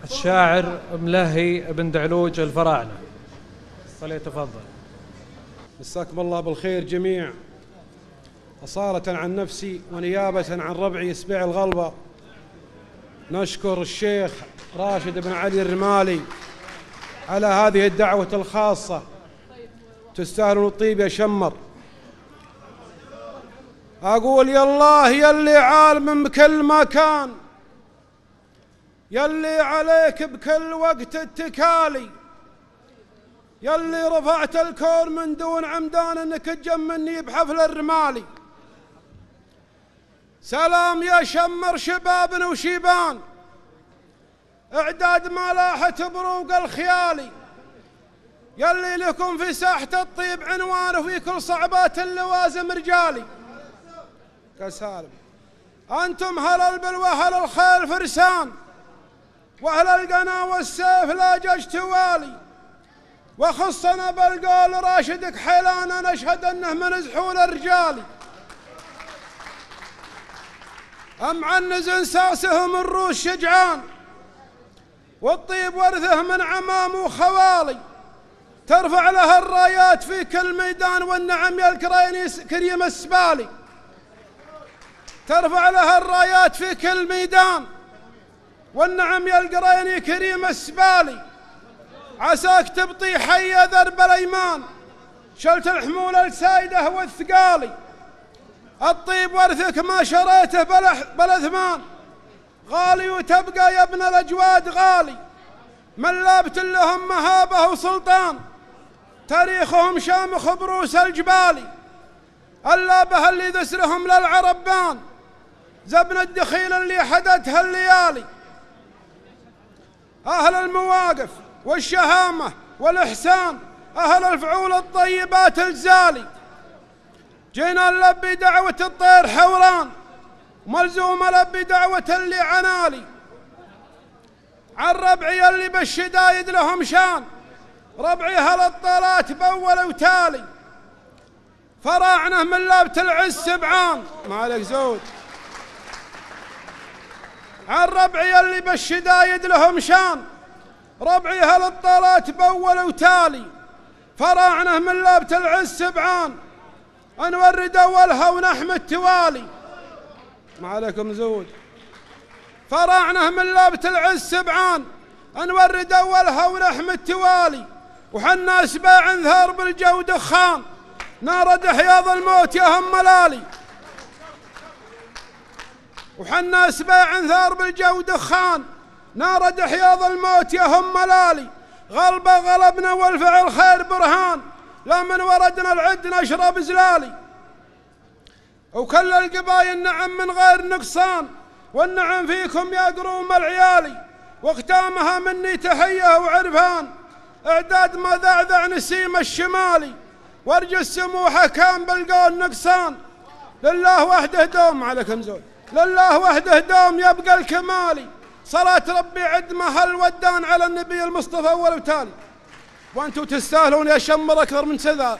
الشاعر ملهي بن دعلوج الفراعنة، فليتفضل. مساكم الله بالخير جميع. أصالة عن نفسي ونيابة عن ربعي يسبيع الغلبة، نشكر الشيخ راشد بن علي الرمالي على هذه الدعوة الخاصة، تستاهلون الطيب يا شمر. أقول يا الله يلي عالم بكل مكان، يلي عليك بكل وقت اتكالي، يلي رفعت الكون من دون عمدان انك تجمني بحفل الرمالي. سلام يا شمر شباب وشيبان، اعداد ما لاحت بروق الخيالي، يلي لكم في ساحة الطيب عنوان وفي كل صعبات اللوازم رجالي. كسالم انتم هل البلوى هل الخيل فرسان، واهل القنا والسيف لا جج توالي، وخصنا بالقول راشدك حيلانا نشهد انه من زحول الرجال. معنز انساسه من روس شجعان، والطيب ورثه من عمام وخوالي، ترفع له الرايات في كل ميدان، والنعم يا الكريني كريم السبالي، ترفع له الرايات في كل ميدان، والنعم يا القريني كريم السبالي. عساك تبطي حي ذرب الايمان، شلت الحمول السايده والثقالي، الطيب ورثك ما شريته بلا ثمان، غالي وتبقى يا ابن الاجواد غالي، من لابت لهم مهابه وسلطان، تاريخهم شامخ بروس الجبالي، اللابه اللي ذسرهم للعربان، زبن الدخيل اللي حدتها الليالي. اهل المواقف والشهامه والاحسان، اهل الفعول الطيبات الزالي، جينا نلبي دعوه الطير حوران، ملزومه لبي دعوه اللي عنالي. عن ربعي اللي بالشدايد لهم شان، ربعي هل الطلات باول وتالي، فراعنه من لابت العز سبعان. ما عليك زود. عن ربعي اللي بالشدايد لهم شان، ربعي هل الطلات باول وتالي، فراعنه من لابت العز سبعان، نورد اولها ونحمد توالي. ما عليكم زود. فراعنه من لابت العز سبعان، نورد اولها ونحمد توالي، وحنا سباع انثار بالجو دخان، نارد حياض الموت يا هم ملالي، وحنا سباع انثار بالجو دخان، نارد حياض الموت يا هم ملالي. غلبة غلبنا والفعل خير برهان، لمن وردنا العد نشرب زلالي، وكل القبايل نعم من غير نقصان، والنعم فيكم يا قروم العيالي، وختامها مني تحية وعرفان، اعداد ما ذعذع نسيم الشمالي، ورج السموحة كان بالقول نقصان، لله وحده دوم. عليكم زود. لله وحده دوم يبقى الكمالي، صلاة ربي عد ما هل ودان على النبي المصطفى أول وتالي، وأنتم تستاهلون يا شمر أكثر من كذا.